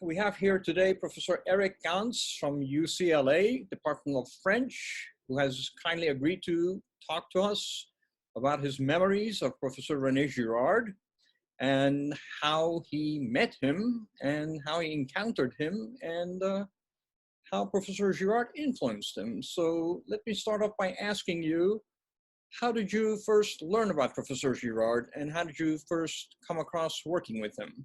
We have here today Professor Eric Gans from UCLA, Department of French, who has kindly agreed to talk to us about his memories of Professor René Girard and how he met him and how he encountered him and how Professor Girard influenced him. So let me start off by asking you, how did you first learn about Professor Girard and how did you first come across working with him?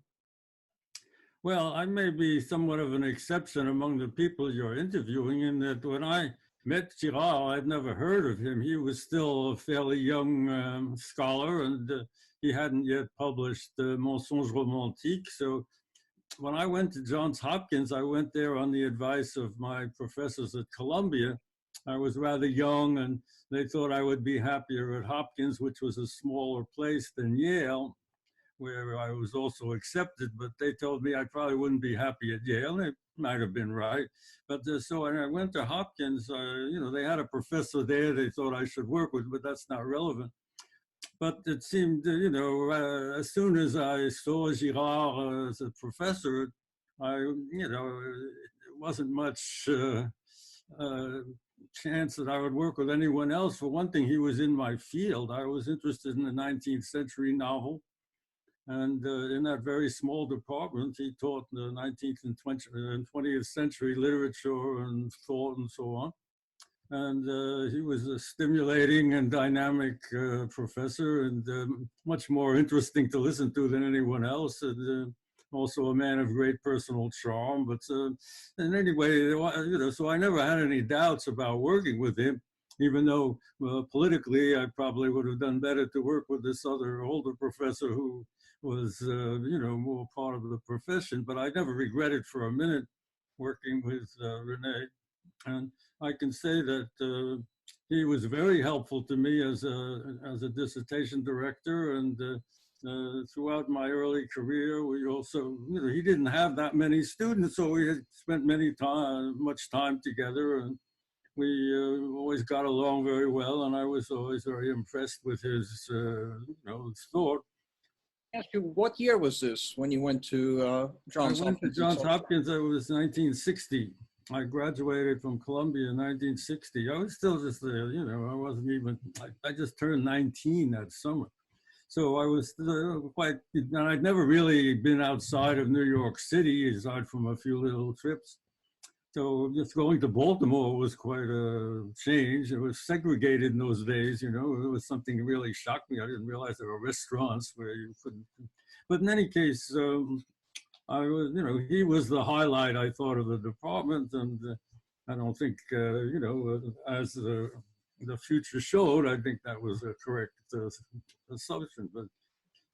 Well, I may be somewhat of an exception among the people you're interviewing in that when I met Girard, I'd never heard of him. He was still a fairly young scholar and he hadn't yet published Mensonges Romantiques. So when I went to Johns Hopkins, I went there on the advice of my professors at Columbia. I was rather young and they thought I would be happier at Hopkins, which was a smaller place than Yale, where I was also accepted, but they told me I probably wouldn't be happy at Yale. They might have been right. But so when I went to Hopkins, you know, they had a professor there they thought I should work with, but that's not relevant. But it seemed, you know, as soon as I saw Girard as a professor, you know, it wasn't much chance that I would work with anyone else. For one thing, he was in my field. I was interested in the 19th century novel. And in that very small department, he taught the 19th and 20th century literature and thought and so on. And he was a stimulating and dynamic professor and much more interesting to listen to than anyone else. And also a man of great personal charm. But in any way, you know, so I never had any doubts about working with him, even though politically, I probably would have done better to work with this other older professor who was, you know, more part of the profession, but I never regretted for a minute working with René. And I can say that he was very helpful to me as a dissertation director. And throughout my early career, we also, you know, he didn't have that many students, so we had spent much time together. And we always got along very well. And I was always very impressed with his, you know, his thought. Ask you, what year was this when you went to Johns Hopkins? I went to Johns Hopkins, it was 1960. I graduated from Columbia in 1960. I was still just there, you know, I wasn't even, I just turned 19 that summer. So I was quite, and I'd never really been outside of New York City, aside from a few little trips. So just going to Baltimore was quite a change. It was segregated in those days, you know. It was something that really shocked me. I didn't realize there were restaurants where you couldn't. But in any case, I was, you know, he was the highlight, I thought, of the department. And I don't think, you know, as the future showed, I think that was a correct assumption. But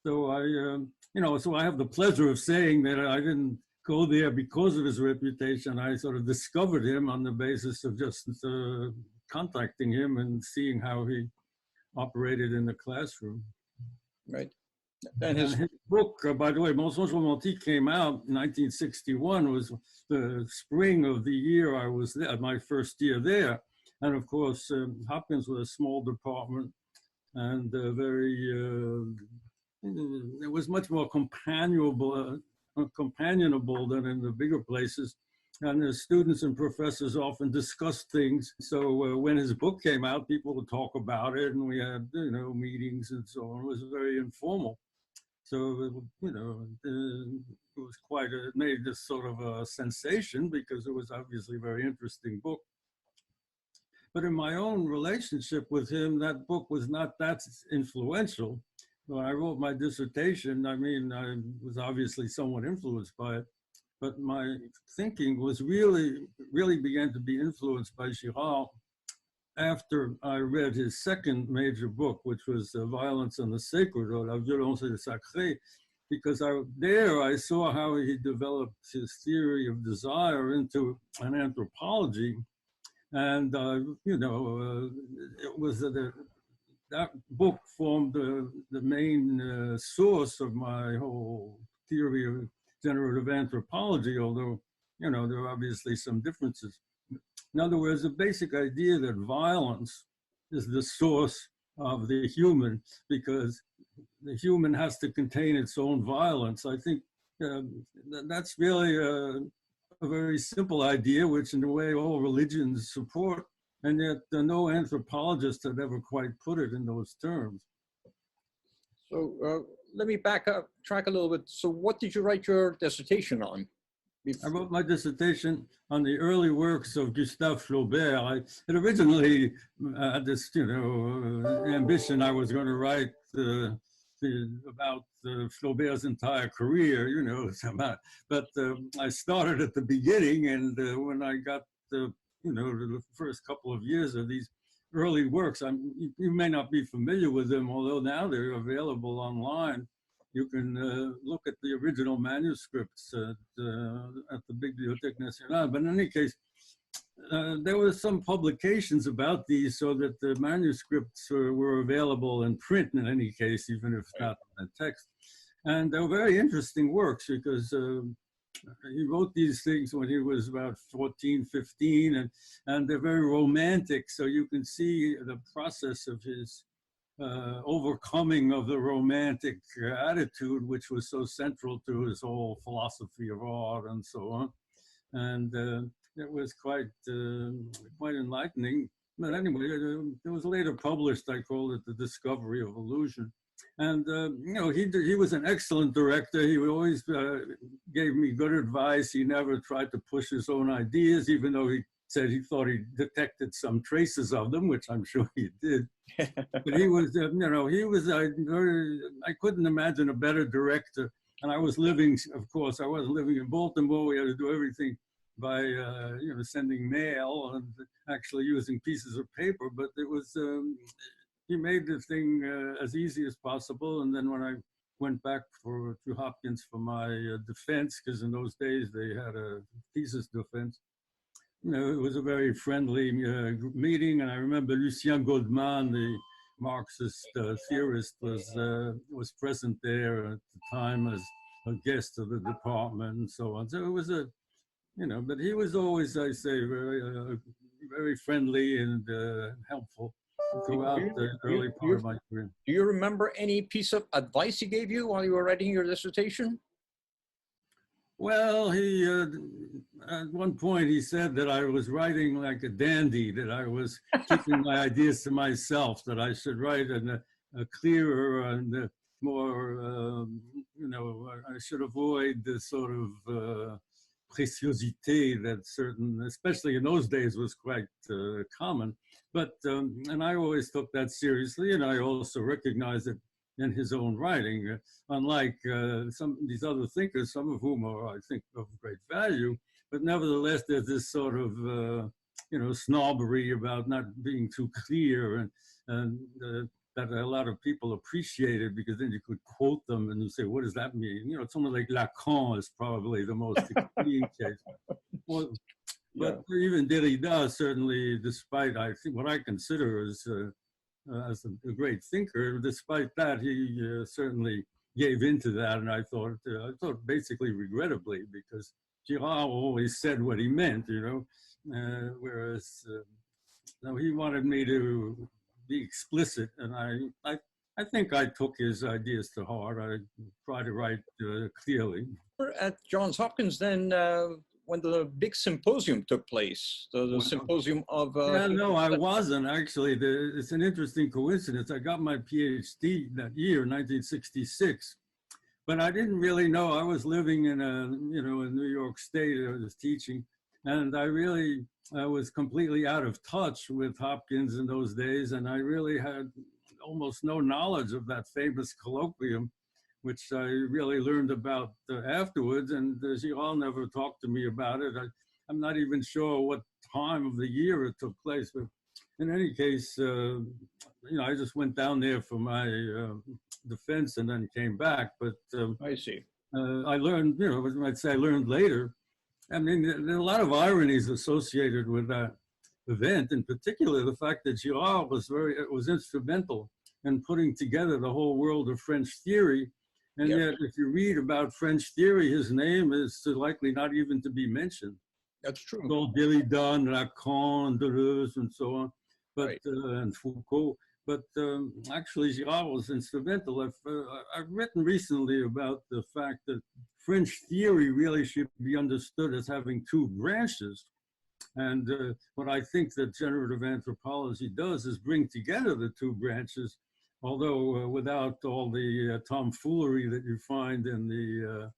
so I, you know, so I have the pleasure of saying that I didn't go there because of his reputation. I sort of discovered him on the basis of just contacting him and seeing how he operated in the classroom. Right. And his book, by the way, Mensonges Romantiques came out in 1961, was the spring of the year I was there, my first year there. And of course, Hopkins was a small department and it was much more companionable than in the bigger places. And the students and professors often discussed things. So when his book came out, people would talk about it and we had, you know, meetings and so on. It was very informal. So, you know, it was it made this sort of a sensation because it was obviously a very interesting book. But in my own relationship with him, that book was not that influential. When I wrote my dissertation, I mean, I was obviously somewhat influenced by it, but my thinking was really began to be influenced by Girard after I read his second major book, which was Violence and the Sacred, or La Violence et le Sacré, because there I saw how he developed his theory of desire into an anthropology. And, you know, it was that book formed the main source of my whole theory of generative anthropology, although, you know, there are obviously some differences. In other words, the basic idea that violence is the source of the human because the human has to contain its own violence, I think that's really a very simple idea, which in a way all religions support, and yet no anthropologist had ever quite put it in those terms. So let me track a little bit. So what did you write your dissertation on? I wrote my dissertation on the early works of Gustave Flaubert. I had originally had this, ambition. I was going to write about Flaubert's entire career, but I started at the beginning, and when I got the first couple of years of these early works, you may not be familiar with them, although now they're available online. You can look at the original manuscripts at the Bibliothèque Nationale. But in any case, there were some publications about these so that the manuscripts were available in print in any case, even if not in text. And they were very interesting works because he wrote these things when he was about 14, 15, and they're very romantic. So you can see the process of his overcoming of the romantic attitude, which was so central to his whole philosophy of art and so on. And it was quite enlightening. But anyway, it was later published. I called it The Discovery of Illusion. And he was an excellent director. He always gave me good advice. He never tried to push his own ideas, even though he said he thought he detected some traces of them, which I'm sure he did. But he was, I couldn't imagine a better director. And I was living, of course, I wasn't living in Baltimore. We had to do everything by, sending mail and actually using pieces of paper. But it was, he made the thing as easy as possible. And then when I went back to Hopkins for my defense, because in those days they had a thesis defense, it was a very friendly meeting, and I remember Lucien Goldman, the Marxist theorist, was present there at the time as a guest of the department and so on. So it was but he was always, I say, very friendly and helpful throughout the early part of my career. Do you remember any piece of advice he gave you while you were writing your dissertation? Well, he at one point he said that I was writing like a dandy, that I was keeping my ideas to myself, that I should write a clearer and more, I should avoid the sort of préciosité that certain, especially in those days, was quite common. But, and I always took that seriously, and I also recognized that in his own writing, unlike some of these other thinkers, some of whom are, I think, of great value, but nevertheless, there's this sort of, snobbery about not being too clear, and that a lot of people appreciated, because then you could quote them and you say, what does that mean? Someone like Lacan is probably the most extreme case. Well, but even Derrida, certainly, despite, I think, what I consider as a great thinker, despite that, he certainly gave into that, and I thought basically regrettably, because Girard always said what he meant, whereas he wanted me to be explicit, and I think I took his ideas to heart. I try to write clearly. At Johns Hopkins, then, when the big symposium took place, the symposium of... no, I wasn't, actually. It's an interesting coincidence. I got my PhD that year, 1966, but I didn't really know. I was living in in New York State. I was teaching, and I was completely out of touch with Hopkins in those days, and I really had almost no knowledge of that famous colloquium, which I really learned about afterwards, and Girard never talked to me about it. I'm not even sure what time of the year it took place, but in any case, I just went down there for my defense and then came back. But I see. I learned, I'd say I learned later. I mean, there are a lot of ironies associated with that event, in particular the fact that Girard was instrumental in putting together the whole world of French theory. And yet, if you read about French theory, his name is likely not even to be mentioned. That's true. Called Derrida, Lacan, Deleuze, and so on, but and Foucault. But actually, Girard was instrumental. I've written recently about the fact that French theory really should be understood as having two branches. And what I think that generative anthropology does is bring together the two branches, although without all the tomfoolery that you find in the,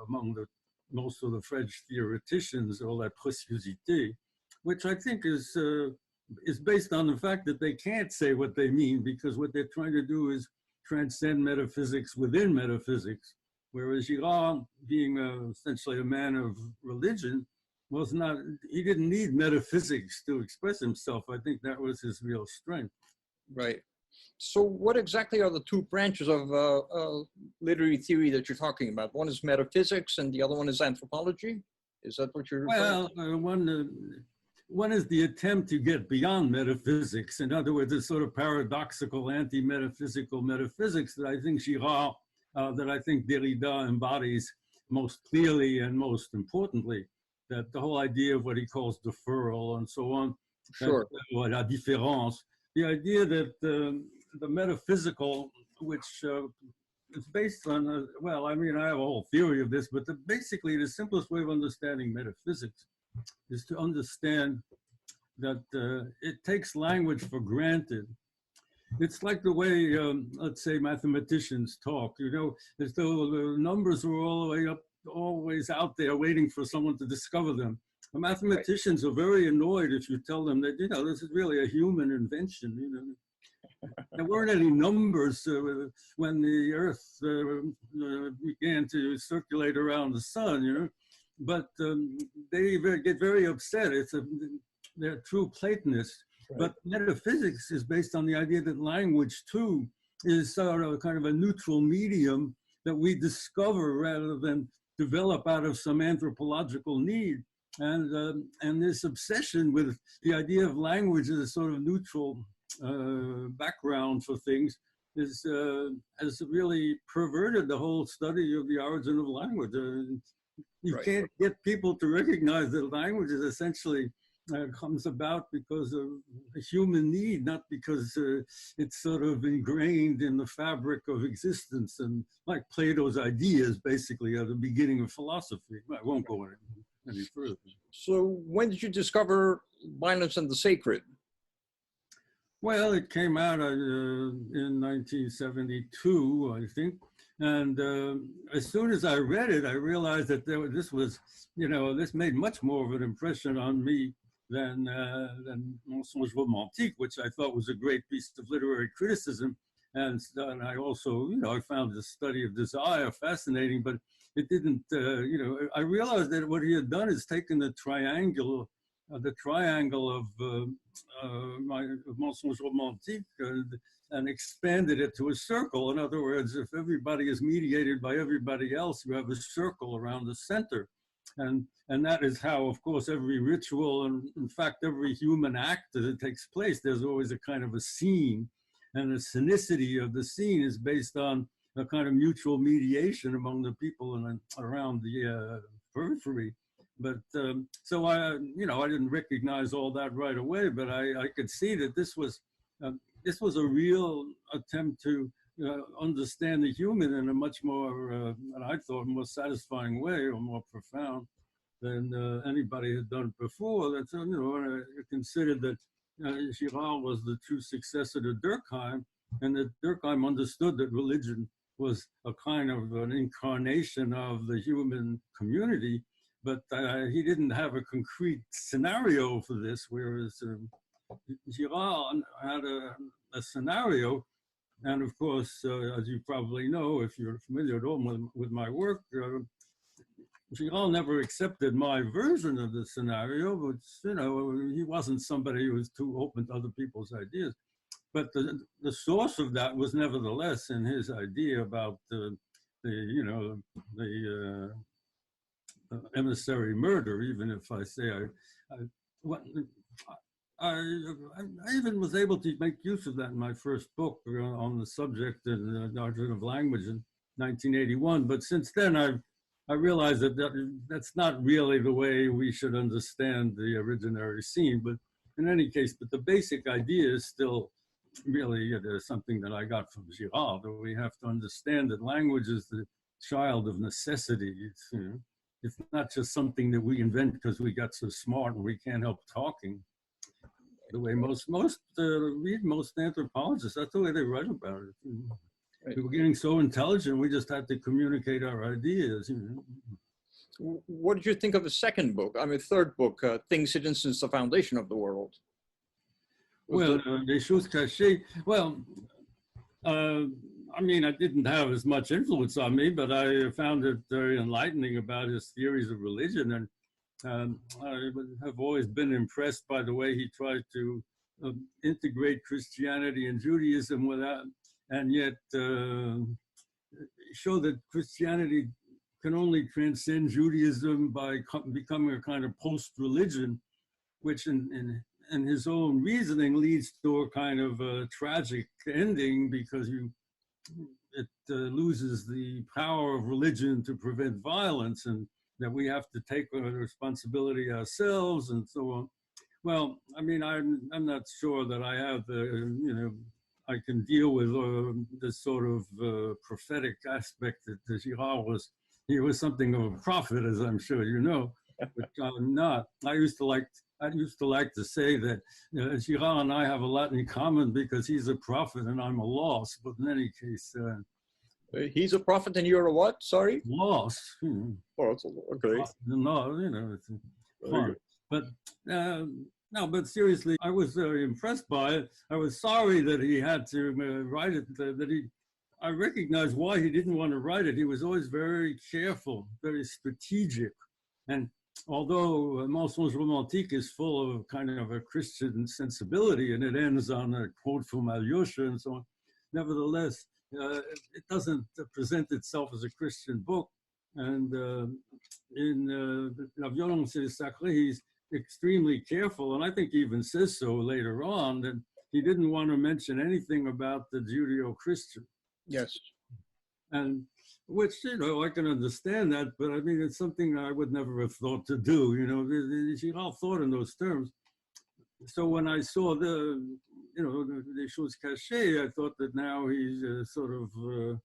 among the most of the French theoreticians, all that préciosité, which I think is based on the fact that they can't say what they mean, because what they're trying to do is transcend metaphysics within metaphysics. Whereas Girard, being essentially a man of religion, he didn't need metaphysics to express himself. I think that was his real strength. Right. So what exactly are the two branches of literary theory that you're talking about? One is metaphysics and the other one is anthropology? Is that what you're referring to? One is the attempt to get beyond metaphysics. In other words, it's sort of paradoxical, anti-metaphysical metaphysics that I think Girard, that I think Derrida embodies most clearly and most importantly. That the whole idea of what he calls deferral and so on, sure. Or la différence, the idea that the metaphysical, which is based on, well, I mean, I have a whole theory of this, but basically the simplest way of understanding metaphysics is to understand that it takes language for granted. It's like the way, let's say, mathematicians talk, as though the numbers are all the way up, always out there waiting for someone to discover them. The mathematicians are very annoyed if you tell them that, this is really a human invention, There weren't any numbers when the Earth began to circulate around the sun, but they get very upset. They're true Platonists. Right. But metaphysics is based on the idea that language, too, is sort of kind of a neutral medium that we discover rather than develop out of some anthropological need. And this obsession with the idea of language as a sort of neutral background for things has really perverted the whole study of the origin of language. You right. can't get people to recognize that language is essentially comes about because of a human need, not because it's sort of ingrained in the fabric of existence, and like Plato's ideas basically are the beginning of philosophy. I won't go any further. So when did you discover Violence and the Sacred? Well, it came out in 1972, I think. And as soon as I read it, I realized that this was, this made much more of an impression on me than Mensonges Romantiques, which I thought was a great piece of literary criticism. And I also, I found the study of desire fascinating, but it didn't, I realized that what he had done is taken the triangle of Mensonges Romantiques and expanded it to a circle. In other words, if everybody is mediated by everybody else, you have a circle around the center. And that is how, of course, every ritual and, in fact, every human act that takes place, there's always a kind of a scene. And the scenicity of the scene is based on a kind of mutual mediation among the people and around the periphery. But so I didn't recognize all that right away, but I could see that this was a real attempt to understand the human in a much more, I thought, more satisfying way or more profound than anybody had done before. That's I considered that Girard was the true successor to Durkheim, and that Durkheim understood that religion was a kind of an incarnation of the human community. But he didn't have a concrete scenario for this, whereas Girard had a scenario. And of course, as you probably know, if you're familiar at all with my work, Girard never accepted my version of the scenario, but he wasn't somebody who was too open to other people's ideas. But the source of that was nevertheless in his idea about the emissary murder, even if I say I even was able to make use of that in my first book on the subject and the doctrine of language in 1981. But since then, I realized that's not really the way we should understand the originary scene. But in any case, but the basic idea is still really something that I got from Girard, that we have to understand that language is child of necessity. It's not just something that we invent because we got so smart and we can't help talking. The way most anthropologists, that's the way they write about it. Right. We were getting so intelligent, we just had to communicate our ideas. What did you think of the second book? I mean, third book, Things Hidden Since the Foundation of the World? Well, Les Choses Cachées, well, I mean, I didn't have as much influence on me, but I found it very enlightening about his theories of religion. And I have always been impressed by the way he tried to integrate Christianity and Judaism without, and yet show that Christianity can only transcend Judaism by becoming a kind of post-religion, which in his own reasoning leads to a kind of a tragic ending because it loses the power of religion to prevent violence, and that we have to take the responsibility ourselves and so on. Well, I mean, I'm not sure that I have the, I can deal with this sort of prophetic aspect that Girard was. He was something of a prophet, as I'm sure you know, but I'm not. I used to like to say that Girard and I have a lot in common because he's a prophet and I'm a lost. But in any case, he's a prophet and you're a what? Sorry? Lost. Oh, okay. No, it's fun. But no, but seriously, I was very impressed by it. I was sorry that he had to write it. I recognized why he didn't want to write it. He was always very careful, very strategic, and although Mensonges Romantiques is full of kind of a Christian sensibility, and it ends on a quote from Alyosha and so on, nevertheless, it doesn't present itself as a Christian book. And in La Violence et le Sacré, he's extremely careful, and I think he even says so later on, that he didn't want to mention anything about the Judeo-Christian. Yes. And which, I can understand that, but I mean, it's something I would never have thought to do, Girard thought in those terms. So when I saw the choses cachées, I thought that now he's sort of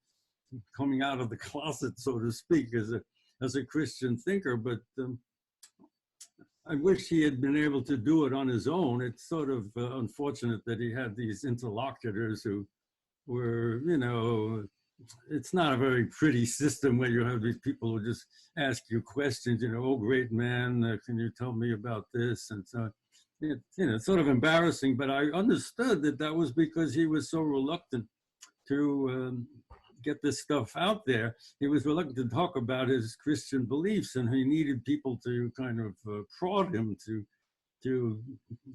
coming out of the closet, so to speak, as a Christian thinker, but I wish he had been able to do it on his own. It's sort of unfortunate that he had these interlocutors who were, it's not a very pretty system where you have these people who just ask you questions, oh, great man, can you tell me about this? And so, it's sort of embarrassing, but I understood that was because he was so reluctant to get this stuff out there. He was reluctant to talk about his Christian beliefs, and he needed people to kind of prod him to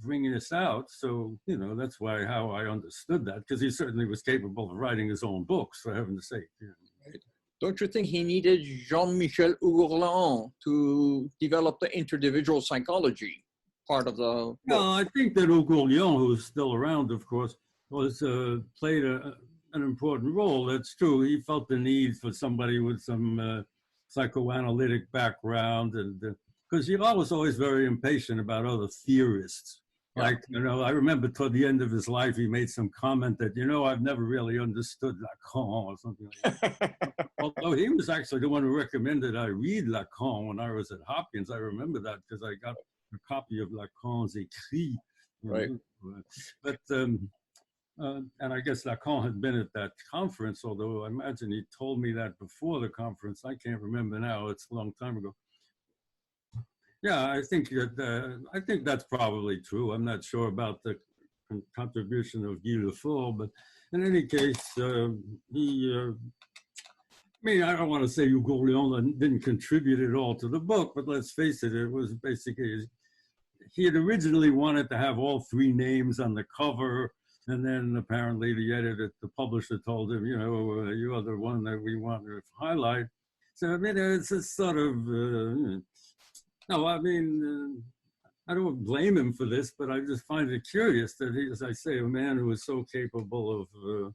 bring this out. So, that's how I understood that, because he certainly was capable of writing his own books, for heaven's sake. Don't you think he needed Jean-Michel Hougourlian to develop the interdividual psychology part of the book? No, I think that Hougourlian, who's still around, of course, was played an important role. That's true. He felt the need for somebody with some psychoanalytic background, and because Girard was always very impatient about other theorists. Yeah. Like, I remember toward the end of his life, he made some comment that, I've never really understood Lacan or something like that. Although he was actually the one who recommended I read Lacan when I was at Hopkins. I remember that because I got a copy of Lacan's Écrits. Right. But, and I guess Lacan had been at that conference, although I imagine he told me that before the conference. I can't remember now. It's a long time ago. Yeah, I think that's probably true. I'm not sure about the contribution of Guy Lefort, but in any case, I don't want to say Hougourlian didn't contribute at all to the book, but let's face it, it was basically, he had originally wanted to have all three names on the cover, and then apparently the publisher told him, you are the one that we want to highlight. So, it's a sort of, no, I don't blame him for this, but I just find it curious that he, as I say, a man who was so capable of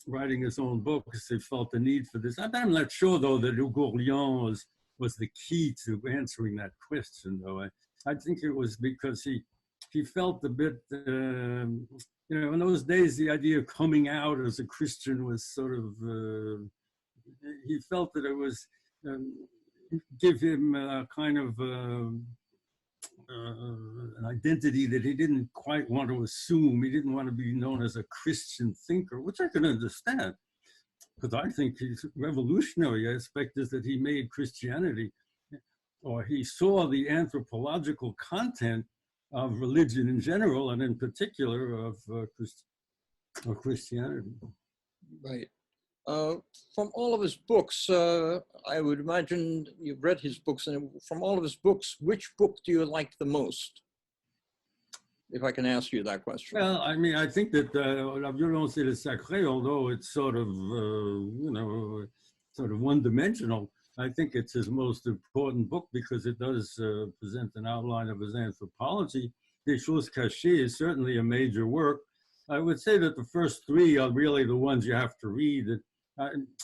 writing his own books, he felt the need for this. I'm not sure, though, that Hougourlian was the key to answering that question, though. I think it was because he felt a bit, in those days, the idea of coming out as a Christian was sort of he felt that it was give him a kind of an identity that he didn't quite want to assume. He didn't want to be known as a Christian thinker, which I can understand, because I think his revolutionary aspect is that he made Christianity, or he saw the anthropological content of religion in general, and in particular of Christianity. Right. From all of his books, I would imagine you've read his books, and from all of his books, which book do you like the most? If I can ask you that question. Well, I mean, I think that La Violence et le Sacré, although it's sort of, sort of one-dimensional, I think it's his most important book because it does present an outline of his anthropology. Des Choses Cachées is certainly a major work. I would say that the first three are really the ones you have to read.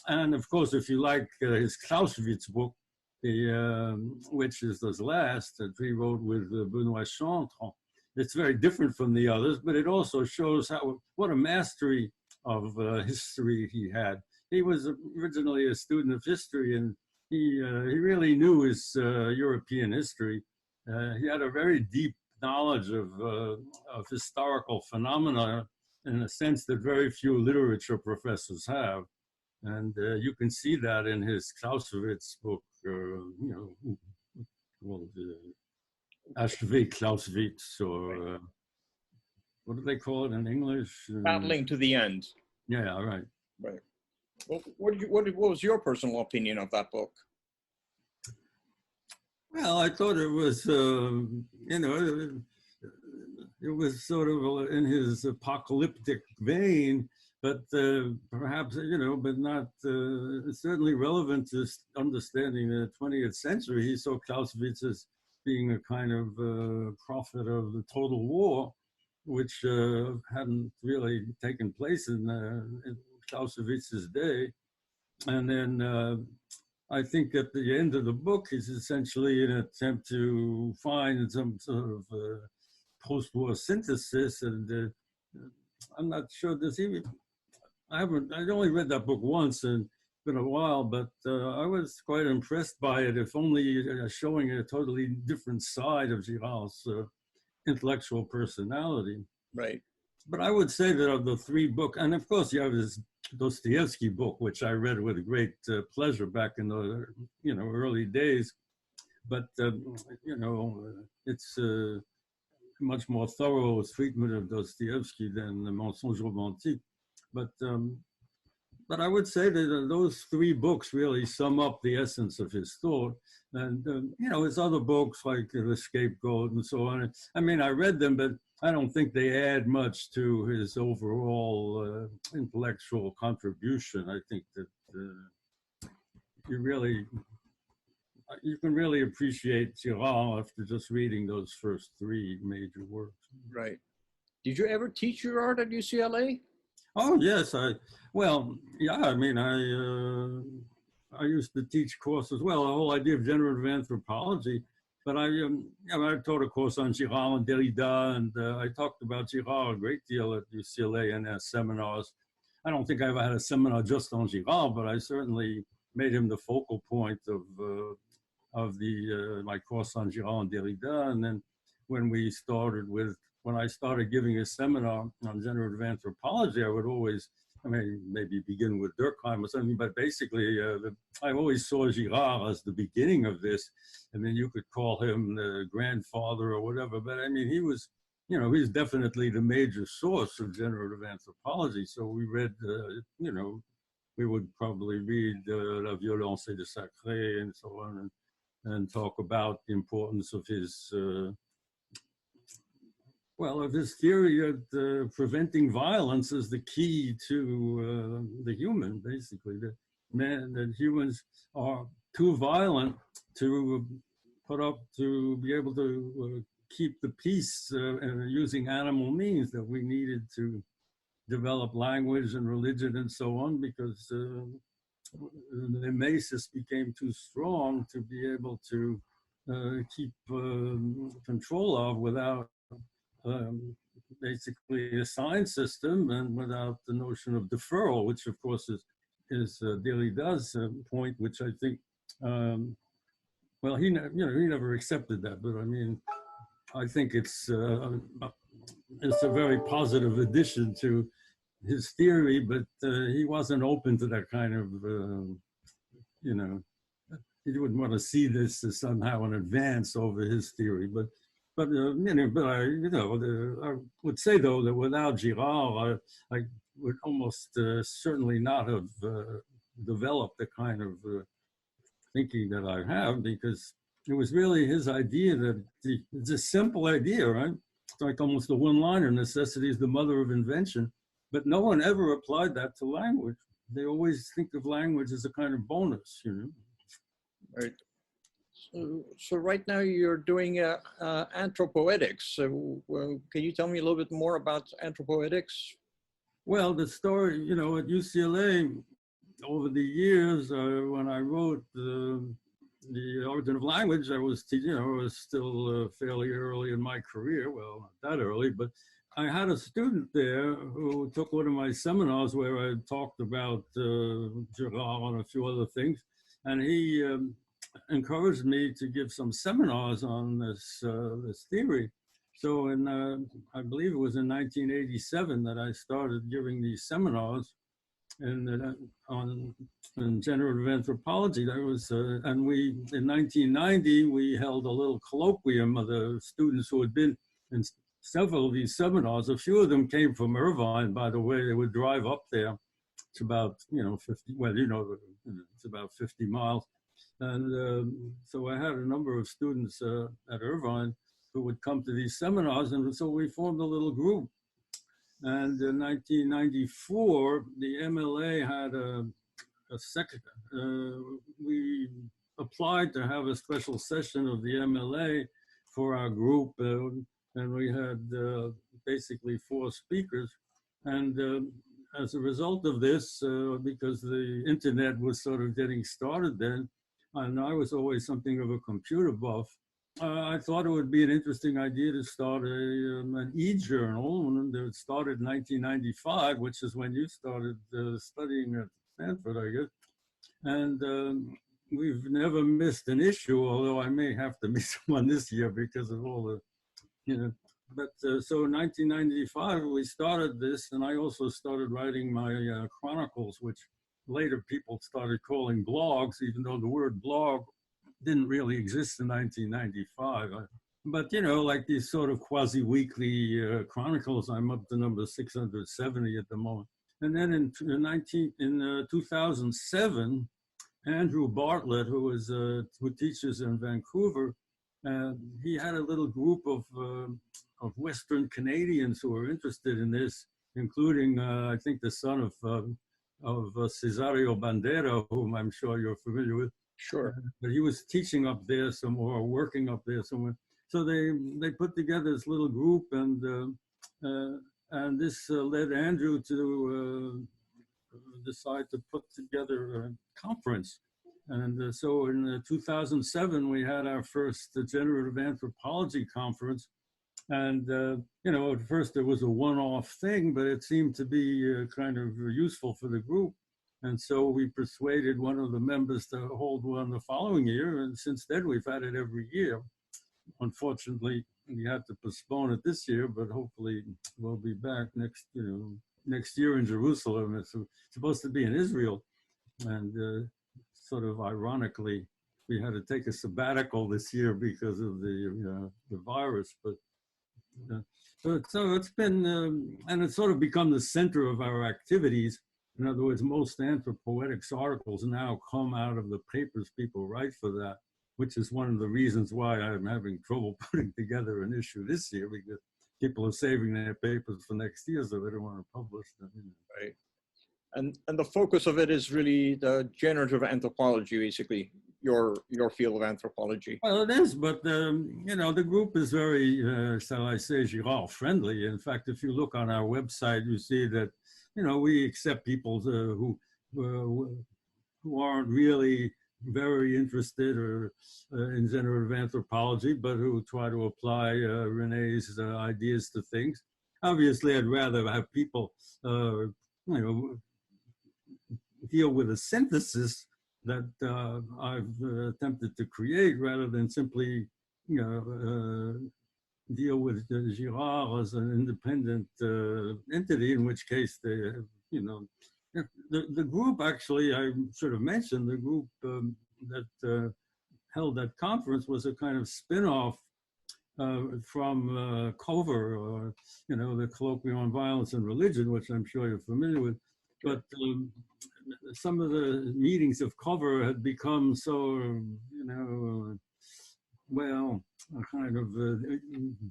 And of course, if you like his Clausewitz book, which is the last that he wrote with Benoît Chantre, it's very different from the others, but it also shows what a mastery of history he had. He was originally a student of history, and he really knew his European history. He had a very deep knowledge of historical phenomena in a sense that very few literature professors have. And you can see that in his Clausewitz book, called Achevé Clausewitz, or what do they call it in English? Battling to the End. Yeah, right. Right. Well, what was your personal opinion of that book? Well, I thought it was, it was sort of in his apocalyptic vein, but perhaps, but not certainly relevant to understanding the 20th century. He saw Clausewitz as being a kind of prophet of the total war, which hadn't really taken place in Clausewitz's day. And then I think at the end of the book is essentially an attempt to find some sort of post-war synthesis. And I'm not sure there's even, I only read that book once and it's been a while, but I was quite impressed by it, if only showing a totally different side of Girard's intellectual personality. Right. But I would say that of the three books, and of course you have his Dostoevsky book, which I read with great pleasure back in the early days. But it's much more thorough treatment of Dostoevsky than the Mensonge Romantique. But I would say that those three books really sum up the essence of his thought. And his other books like The Scapegoat and so on. I mean, I read them, but I don't think they add much to his overall intellectual contribution. I think that you can really appreciate Girard after just reading those first three major works. Right. Did you ever teach Girard at UCLA? Oh yes, I mean, I used to teach courses. Well, the whole idea of generative anthropology. But I taught a course on Girard and Derrida, and I talked about Girard a great deal at UCLA in seminars. I don't think I ever had a seminar just on Girard, but I certainly made him the focal point of my course on Girard and Derrida. And then when I started giving a seminar on generative anthropology, I would always, maybe begin with Durkheim or something, but basically I always saw Girard as the beginning of this. And then you could call him the grandfather or whatever, but I mean, he was, he's definitely the major source of generative anthropology. So we read, we would probably read La Violence et le Sacré and so on, and talk about the importance of his, of his theory that preventing violence is the key to the human, basically. That humans are too violent to be able to keep the peace using animal means, that we needed to develop language and religion and so on, because the mimesis became too strong to be able to keep control of without basically a sign system and without the notion of deferral, which of course is is Derrida's point, which I think, well, he never accepted that, but I mean, I think it's a very positive addition to his theory, but he wasn't open to that kind of, you know, he wouldn't want to see this as somehow an advance over his theory. But I would say though that without Girard, I would almost certainly not have developed the kind of thinking that I have, because it was really his idea that it's a simple idea, right? It's like almost a one-liner: necessity is the mother of invention. But no one ever applied that to language. They always think of language as a kind of bonus, you know. Right. So right now you're doing anthropoetics. So can you tell me a little bit more about anthropoetics? Well, the story, you know, at UCLA, over the years, when I wrote the Origin of Language, I was still fairly early in my career. Well, not that early, but I had a student there who took one of my seminars where I talked about Girard and a few other things, and he encouraged me to give some seminars on this theory. So I believe it was in 1987 that I started giving these seminars on generative anthropology. That was, and we, in 1990, we held a little colloquium of the students who had been in several of these seminars. A few of them came from Irvine, by the way. They would drive up there. It's about, 50, well, it's about 50 miles. And so I had a number of students at Irvine who would come to these seminars. And so we formed a little group. And in 1994, the MLA had a second, we applied to have a special session of the MLA for our group. And we had basically 4 speakers. And as a result of this, because the internet was sort of getting started then, and I was always something of a computer buff, I thought it would be an interesting idea to start an e-journal. And it started in 1995, which is when you started studying at Stanford, I guess. And we've never missed an issue, although I may have to miss one this year because of all the, But so in 1995, we started this, and I also started writing my chronicles, which later people started calling blogs, even though the word blog didn't really exist in 1995. But, like these sort of quasi-weekly chronicles, I'm up to number 670 at the moment. And then in 2007, Andrew Bartlett, who teaches in Vancouver, he had a little group of Western Canadians who were interested in this, including, I think, the son of Cesario Bandera, whom I'm sure you're familiar with. Sure. But he was teaching up there somewhere, working up there somewhere. So they put together this little group, and this led Andrew to decide to put together a conference. And so in 2007, we had our first generative anthropology conference. And, at first it was a one-off thing, but it seemed to be kind of useful for the group. And so we persuaded one of the members to hold one the following year. And since then, we've had it every year. Unfortunately, we had to postpone it this year, but hopefully we'll be back next year in Jerusalem. It's supposed to be in Israel. And sort of ironically, we had to take a sabbatical this year because of the virus. But so it's been, and it's sort of become the center of our activities. In other words, most anthropoetics articles now come out of the papers people write for that, which is one of the reasons why I'm having trouble putting together an issue this year, because people are saving their papers for next year, so they don't want to publish them. Right. And the focus of it is really the generative anthropology, basically, your field of anthropology. Well, it is, but the group is very, shall I say, Girard friendly. In fact, if you look on our website, you see that we accept people who aren't really very interested or in generative anthropology, but who try to apply René's ideas to things. Obviously, I'd rather have people, deal with a synthesis that I've attempted to create rather than simply, deal with Girard as an independent entity, in which case they, the group actually, I should have mentioned, the group that held that conference was a kind of spin-off from COVER, or, the Colloquium on Violence and Religion, which I'm sure you're familiar with. But some of the meetings of COVER had become so, well, kind of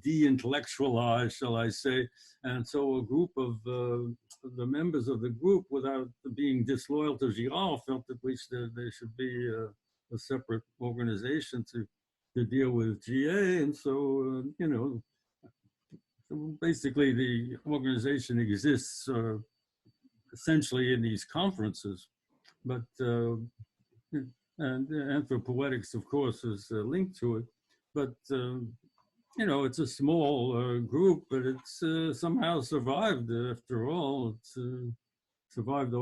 de-intellectualized, shall I say. And so a group of the members of the group, without being disloyal to Girard, felt that there should be a separate organization to deal with GA. And so, basically the organization exists essentially in these conferences, but and anthropoetics, of course, is linked to it. But, it's a small group, but it's somehow survived after all. It's survived,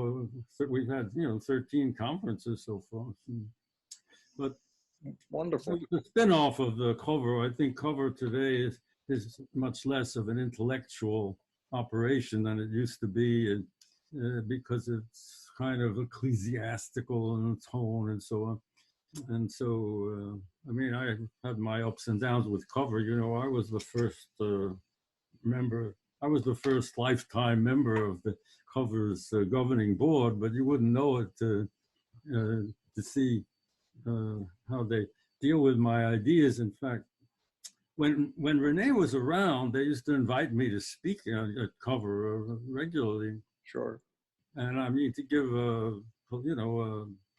we've had, 13 conferences so far. But wonderful. The spin-off of the COVER, I think COVER today is much less of an intellectual operation than it used to be, because it's kind of ecclesiastical in tone and so on. And so, I had my ups and downs with COVER. I was the first member, I was the first lifetime member of the COVER's governing board, but you wouldn't know it to see how they deal with my ideas. In fact, when René was around, they used to invite me to speak at COVER regularly. Sure. And to give a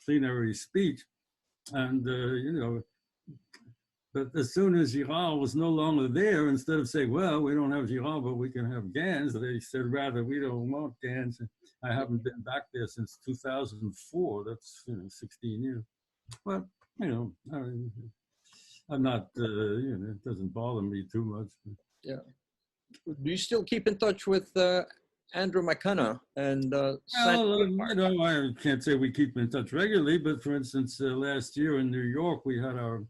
plenary speech. And, but as soon as Girard was no longer there, instead of saying, well, we don't have Girard, but we can have Gans, they said, rather, we don't want Gans. I haven't been back there since 2004. That's, 16 years. But, I'm not, it doesn't bother me too much. Yeah. Do you still keep in touch with Andrew McKenna and I can't say we keep in touch regularly, but for instance, last year in New York, we had our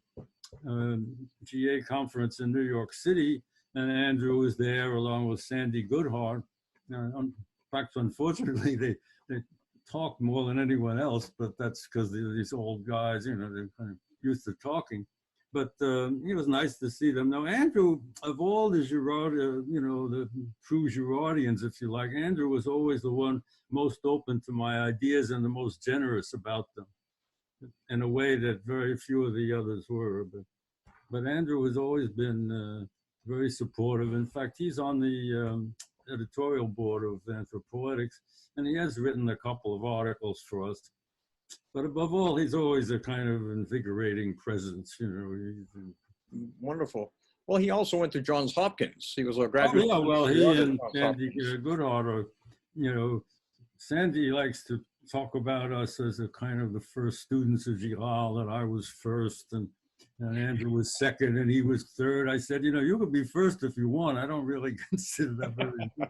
GA conference in New York City, and Andrew was there along with Sandy Goodhart. In fact, unfortunately, they talked more than anyone else, but that's because these old guys, they're kind of used to talking. But it was nice to see them. Now, Andrew, of all the Girard, the true Girardians, if you like, Andrew was always the one most open to my ideas and the most generous about them, in a way that very few of the others were. But Andrew has always been very supportive. In fact, he's on the editorial board of Anthropoetics, and he has written a couple of articles for us. But above all, he's always a kind of invigorating presence, Wonderful. Well, he also went to Johns Hopkins. He was a graduate. Oh, yeah, well, he and Sandy Goodhart are, Sandy likes to talk about us as a kind of the first students of Girard, that I was first, and Andrew was second, and he was third. I said, you could be first if you want. I don't really consider that very good.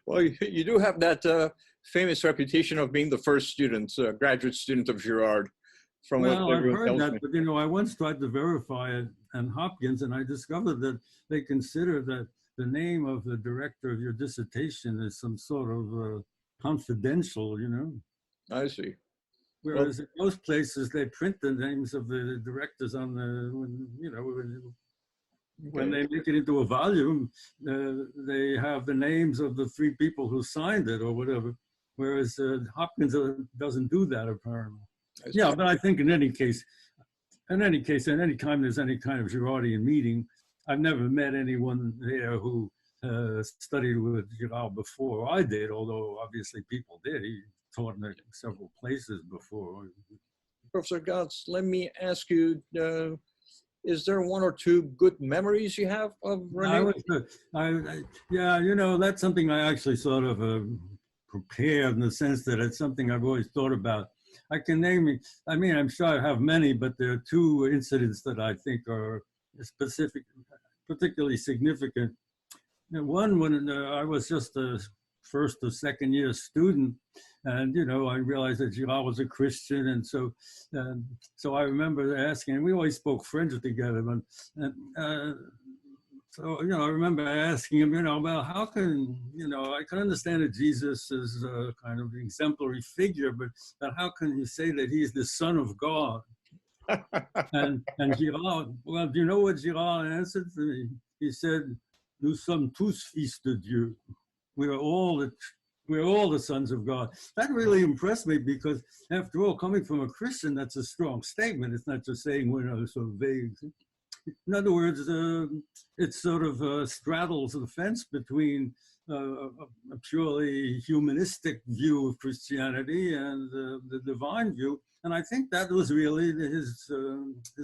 Well, you do have that famous reputation of being the first student, graduate student of Girard. Well, I've heard that, but I once tried to verify it at Hopkins, and I discovered that they consider that the name of the director of your dissertation is some sort of confidential, I see. Whereas in most places they print the names of the directors on when they make it into a volume, they have the names of the 3 people who signed it or whatever. Whereas Hopkins doesn't do that apparently. Yeah, but I think in any case, any time there's any kind of Girardian meeting, I've never met anyone there who studied with Girard before I did, although obviously people did. He taught in several places before. Professor Gans, let me ask you, is there 1 or 2 good memories you have of René? Yeah, that's something I actually sort of prepared, in the sense that it's something I've always thought about. I can name, I'm sure I have many, but there are 2 incidents that I think are particularly significant. One, when I was just a first or second year student. And, you know, I realized that Girard was a Christian. And so I remember asking, and we always spoke French together. So, you know, I remember asking him, you know, well, how can, you know, I can understand that Jesus is a kind of exemplary figure, but how can you say that he's the Son of God? and Girard, well, do you know what Girard answered to me? He said, "Nous sommes tous fils de Dieu. We're all the sons of God." That really impressed me because, after all, coming from a Christian, that's a strong statement. It's not just saying we're sort of vague. In other words, it sort of straddles the fence between a purely humanistic view of Christianity and the divine view. And I think that was really his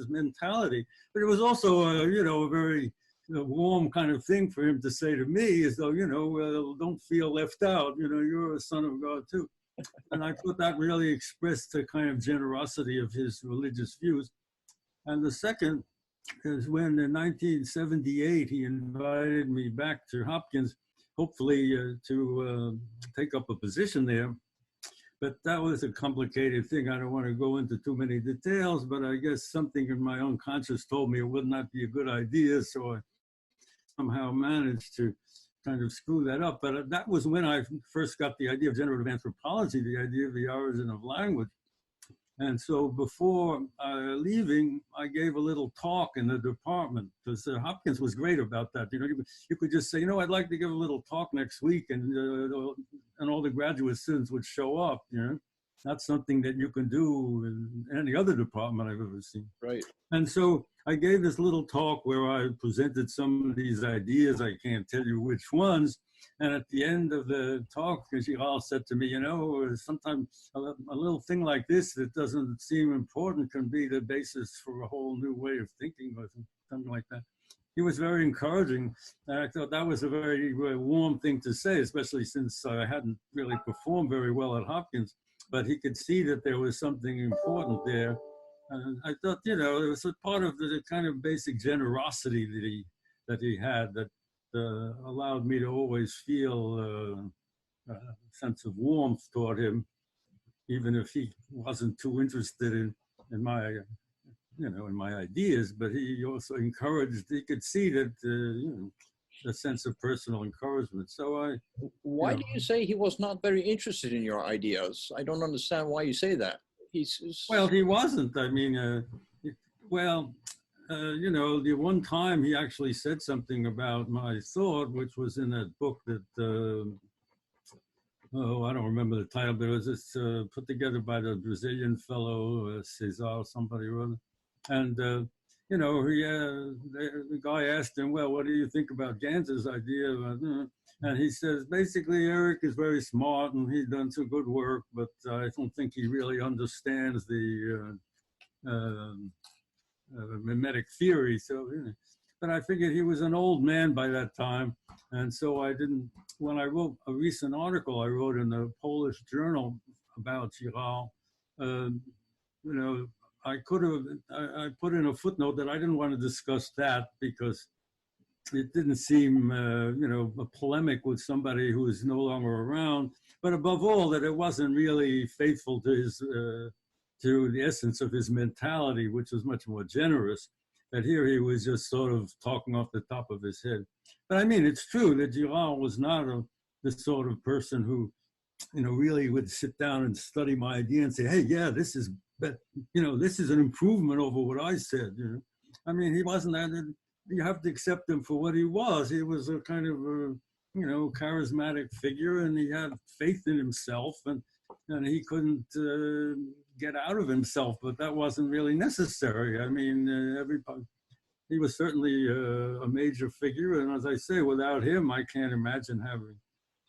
mentality. But it was also, you know, a very warm kind of thing for him to say to me, as though, you know, well, don't feel left out. You know, you're a son of God too. And I thought that really expressed the kind of generosity of his religious views. And the second is when in 1978, he invited me back to Hopkins, hopefully to take up a position there. But that was a complicated thing. I don't want to go into too many details, but I guess something in my own conscience told me it would not be a good idea. So I somehow managed to kind of screw that up. But that was when I first got the idea of generative anthropology, the idea of the origin of language. And so before leaving, I gave a little talk in the department, because Hopkins was great about that. You know, you could just say, you know, I'd like to give a little talk next week, and all the graduate students would show up. You know, that's something that you can do in any other department I've ever seen. Right. And so I gave this little talk where I presented some of these ideas. I can't tell you which ones. And at the end of the talk, Girard said to me, you know, sometimes a little thing like this that doesn't seem important can be the basis for a whole new way of thinking, or something like that. He was very encouraging. And I thought that was a very, very warm thing to say, especially since I hadn't really performed very well at Hopkins. But he could see that there was something important there. And I thought, you know, it was a part of the kind of basic generosity that he had that allowed me to always feel a sense of warmth toward him, even if he wasn't too interested in my, you know, in my ideas. But he also encouraged. He could see that, you know, the sense of personal encouragement. So Why do you say he was not very interested in your ideas? I don't understand why you say that. Well, he wasn't. I mean, you know, the one time he actually said something about my thought, which was in that book that, I don't remember the title, but it was just put together by the Brazilian fellow, Cesar, somebody or other. And, you know, the guy asked him, well, what do you think about Gans's idea? And he says, basically, Eric is very smart and he's done some good work, but I don't think he really understands the mimetic theory. So, you know, but I figured he was an old man by that time. And so I didn't, when I wrote a recent article I wrote in the Polish journal about Girard, you know, I put in a footnote that I didn't want to discuss that because it didn't seem, you know, a polemic with somebody who is no longer around, but above all, that it wasn't really faithful to his, to the essence of his mentality, which was much more generous. That here he was just sort of talking off the top of his head. But I mean, it's true that Girard was not the sort of person who, you know, really would sit down and study my idea and say, hey, yeah, this is, you know, this is an improvement over what I said. You know, I mean, he wasn't that. You have to accept him for what he was. He was a kind of a, you know, charismatic figure, and he had faith in himself, and he couldn't get out of himself, but that wasn't really necessary. I mean, he was certainly a major figure, and as I say, without him, I can't imagine having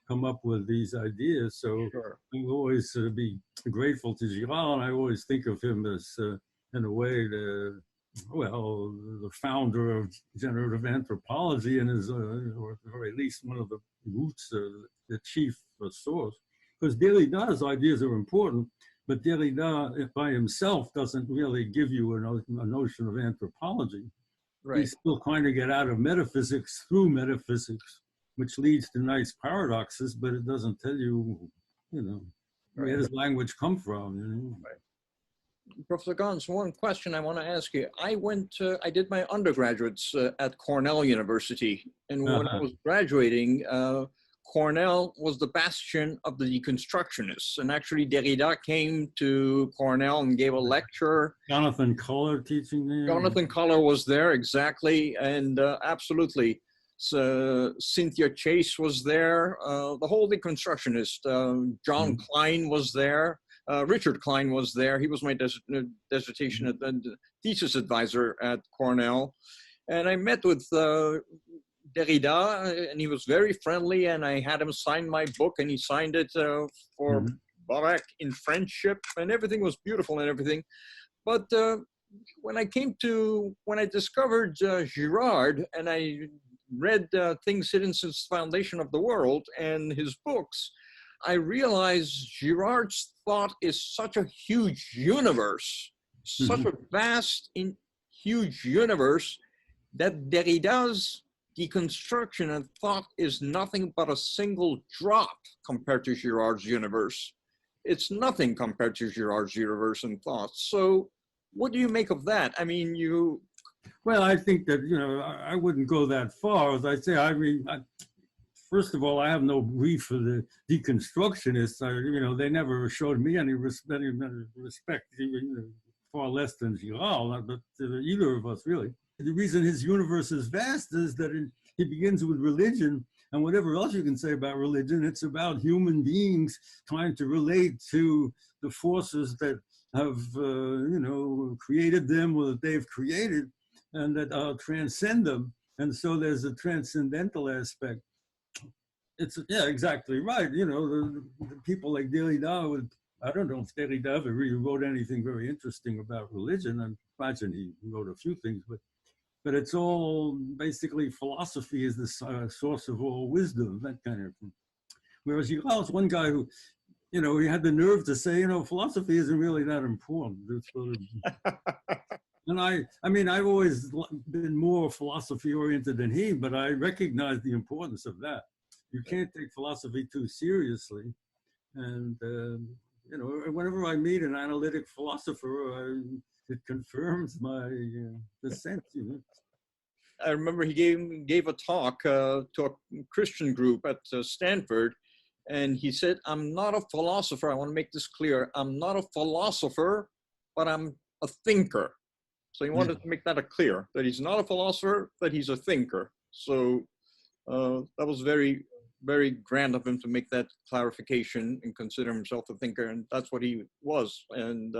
come up with these ideas. So Sure. I will always be grateful to Girard, and I always think of him as, in a way, the founder of generative anthropology, and is, or at least one of the roots, the chief source. Because Derrida's ideas are important, but Derrida by himself doesn't really give you a notion of anthropology. Right. You still kind of get out of metaphysics through metaphysics. which leads to nice paradoxes, but it doesn't tell you, where does language come from? Right. Professor Gans, one question I want to ask you. I did my undergraduates at Cornell University, and when I was graduating, Cornell was the bastion of the deconstructionists, and actually Derrida came to Cornell and gave a lecture. Jonathan Culler teaching there. Jonathan Culler was there, exactly, and absolutely. So Cynthia Chase was there, the whole deconstructionist. John Klein was there. Richard Klein was there. He was my dissertation thesis advisor at Cornell. And I met with Derrida, and he was very friendly, and I had him sign my book, and he signed it for Barak in friendship, and everything was beautiful and everything. But when I discovered Girard, and I read Things Hidden Since the Foundation of the World and his books, I realized Girard's thought is such a huge universe, such a vast, huge universe, that Derrida's deconstruction and thought is nothing but a single drop compared to Girard's universe. It's nothing compared to Girard's universe and thought. So what do you make of that? I mean, Well, I think that, I wouldn't go that far. As I say, first of all, I have no grief for the deconstructionists. They never showed me any respect, even far less than Girard, but either of us, really. The reason his universe is vast is that he begins with religion, and whatever else you can say about religion, it's about human beings trying to relate to the forces that have, created them or that they've created, and that transcend them. And so there's a transcendental aspect. Yeah, exactly right. The people like Derrida, I don't know if Derrida ever really wrote anything very interesting about religion. I imagine he wrote a few things, but it's all basically philosophy is the source of all wisdom, that kind of thing. Whereas Girard's one guy who, he had the nerve to say, philosophy isn't really that important. And I've always been more philosophy oriented than he, but I recognize the importance of that. You can't take philosophy too seriously. And, whenever I meet an analytic philosopher, it confirms my dissent. I remember he gave a talk to a Christian group at Stanford, and he said, "I'm not a philosopher. I want to make this clear. I'm not a philosopher, but I'm a thinker." So he wanted to make that clear, that he's not a philosopher, that he's a thinker. So that was very, very grand of him to make that clarification and consider himself a thinker, and that's what he was. And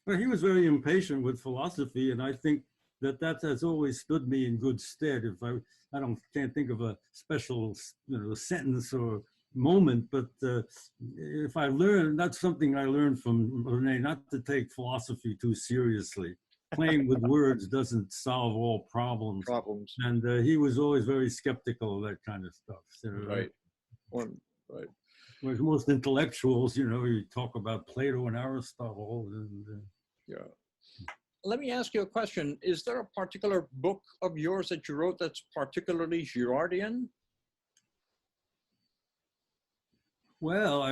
he was very impatient with philosophy, and I think that has always stood me in good stead. If can't think of a special sentence or moment, but if I learned, that's something I learned from René, not to take philosophy too seriously. Playing with words doesn't solve all problems. And he was always very skeptical of that kind of stuff. Right. Right. Whereas most intellectuals, you talk about Plato and Aristotle. Yeah. Let me ask you a question. Is there a particular book of yours that you wrote that's particularly Girardian? Well,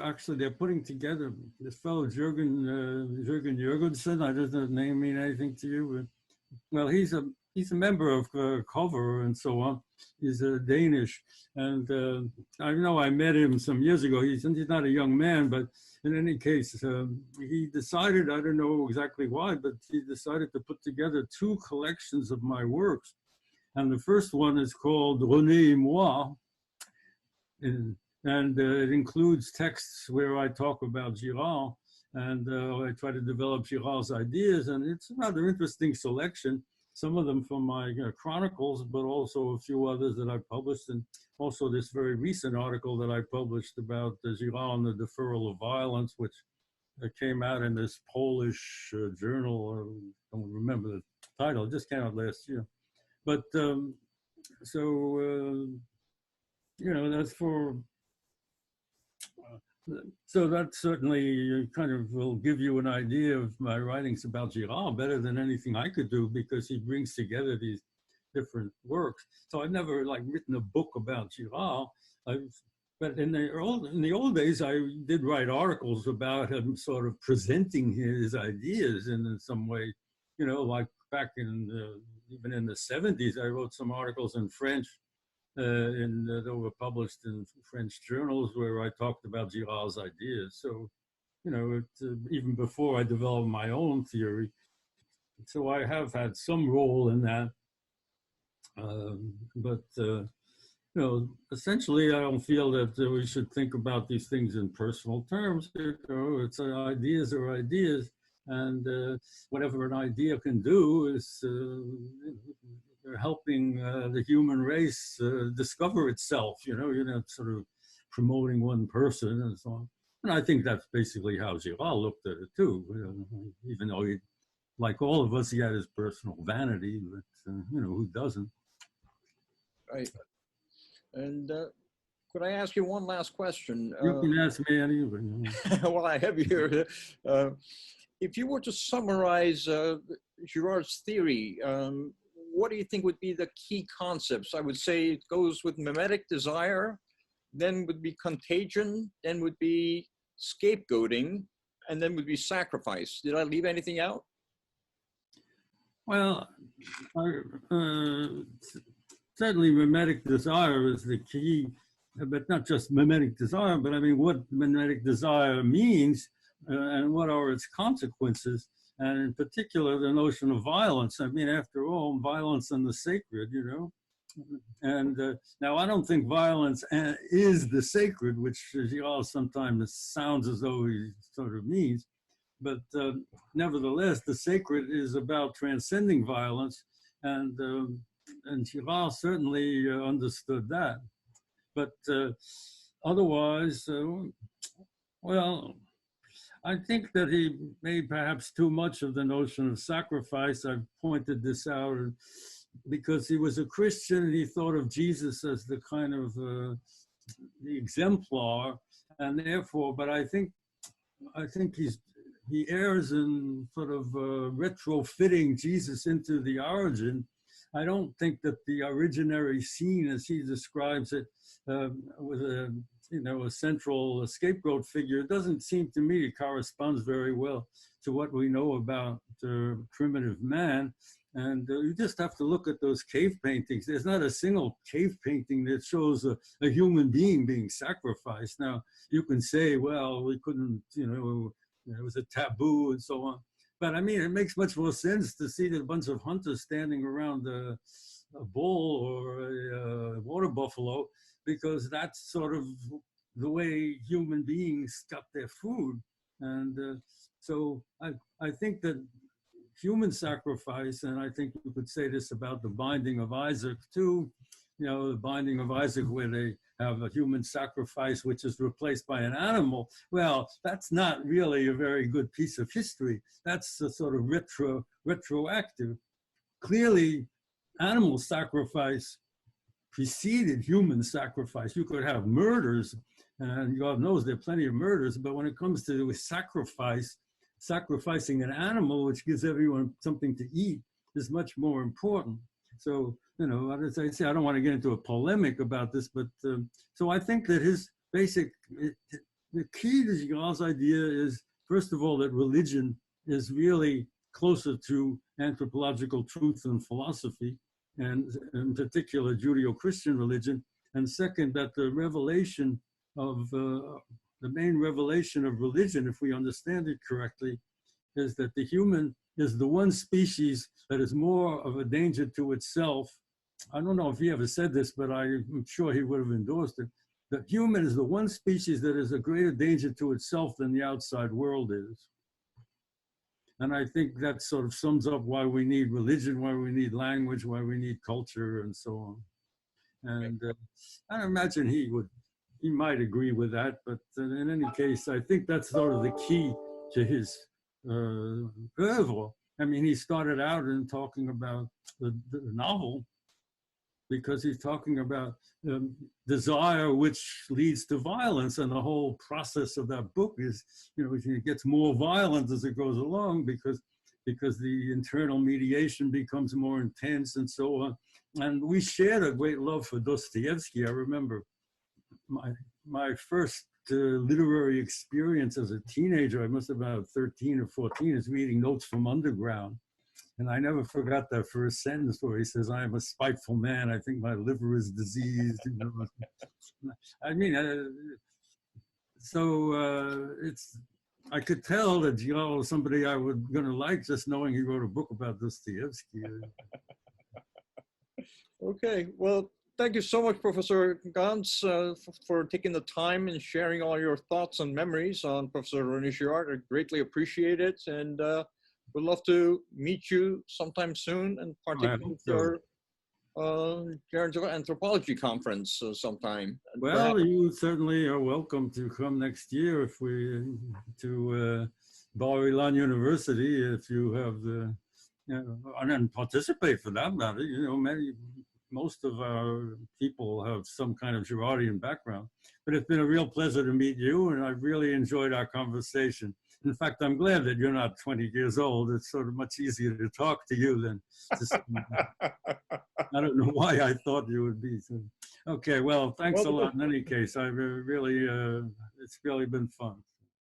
actually, they're putting together this fellow Jürgen Jürgensen. I don't know if the name mean anything to you. But, well, he's a member of Cover and so on. He's Danish, and I know I met him some years ago. He's not a young man, but in any case, he decided, I don't know exactly why, but he decided to put together two collections of my works, and the first one is called René et moi. And it includes texts where I talk about Girard, and I try to develop Girard's ideas, and it's a rather interesting selection. Some of them from my chronicles, but also a few others that I published, and also this very recent article that I published about Girard and the deferral of violence, which came out in this Polish journal. I don't remember the title, it just came out last year. But that's for... So that certainly kind of will give you an idea of my writings about Girard better than anything I could do, because he brings together these different works. So I've never like written a book about Girard. But in the old days, I did write articles about him, sort of presenting his ideas in some way. You know, like back in even in the 70s, I wrote some articles in French, that were published in French journals where I talked about Girard's ideas. So, you know, even before I developed my own theory, so I have had some role in that. You know, essentially, I don't feel that we should think about these things in personal terms. You know, it's ideas are ideas, and whatever an idea can do is helping the human race discover itself. You know, sort of promoting one person and so on. And I think that's basically how Girard looked at it too. Even though he, like all of us, he had his personal vanity, but you know, who doesn't? Right. And could I ask you one last question? You can ask me anything. Well, I have you here. If you were to summarize Girard's theory, what do you think would be the key concepts? I would say it goes with mimetic desire, then would be contagion, then would be scapegoating, and then would be sacrifice. Did I leave anything out? Well, certainly mimetic desire is the key, but not just mimetic desire, but I mean what mimetic desire means and what are its consequences, and in particular the notion of violence. I mean, after all, violence and the sacred, you know. And now I don't think violence is the sacred, which Girard sometimes sounds as though he sort of means, but nevertheless, the sacred is about transcending violence, and Girard certainly understood that. But otherwise, well, I think that he made perhaps too much of the notion of sacrifice. I've pointed this out because he was a Christian and he thought of Jesus as the kind of the exemplar, and therefore, but I think he errs in sort of retrofitting Jesus into the origin. I don't think that the originary scene, as he describes it, with a central scapegoat figure, it doesn't seem to me it corresponds very well to what we know about primitive man. And you just have to look at those cave paintings. There's not a single cave painting that shows a human being being sacrificed. Now, you can say, well, we couldn't, it was a taboo and so on. But I mean, it makes much more sense to see a bunch of hunters standing around a bull or a water buffalo, because that's sort of the way human beings got their food. And so I think that human sacrifice, and I think you could say this about the Binding of Isaac too, the Binding of Isaac, where they have a human sacrifice which is replaced by an animal. Well, that's not really a very good piece of history. That's a sort of retroactive. Clearly, animal sacrifice preceded human sacrifice. You could have murders, and God knows there are plenty of murders, but when it comes to sacrificing an animal, which gives everyone something to eat, is much more important. So, as I say, I don't want to get into a polemic about this, but so I think that the key to Girard's idea is, first of all, that religion is really closer to anthropological truth and philosophy, and in particular Judeo-Christian religion. And second, that the revelation of the main revelation of religion, if we understand it correctly, is that the human is the one species that is more of a danger to itself. I don't know if he ever said this, but I'm sure he would have endorsed it. The human is the one species that is a greater danger to itself than the outside world is. And I think that sort of sums up why we need religion, why we need language, why we need culture, and so on. And I imagine he might agree with that, but in any case, I think that's sort of the key to his oeuvre. I mean, he started out in talking about the novel because he's talking about desire which leads to violence, and the whole process of that book is, it gets more violent as it goes along because the internal mediation becomes more intense and so on. And we shared a great love for Dostoevsky. I remember my first literary experience as a teenager, I must have been about 13 or 14, is reading Notes from Underground. And I never forgot that first sentence where he says, "I am a spiteful man. I think my liver is diseased." You know? I mean, it's, I could tell that Girard was somebody I was going to like just knowing he wrote a book about Dostoevsky. Okay, well, thank you so much, Professor Gans, for taking the time and sharing all your thoughts and memories on Professor René Girard. I greatly appreciate it, and would love to meet you sometime soon and partake in your anthropology conference sometime. Well, you certainly are welcome to come next year if we to Bar-Ilan University if you have the, you know, and participate for that matter. You know, most of our people have some kind of Girardian background. But it's been a real pleasure to meet you, and I've really enjoyed our conversation. In fact, I'm glad that you're not 20 years old. It's sort of much easier to talk to you than to I don't know why I thought you would be. So. Okay, well, thanks a lot in any case. I really, it's really been fun.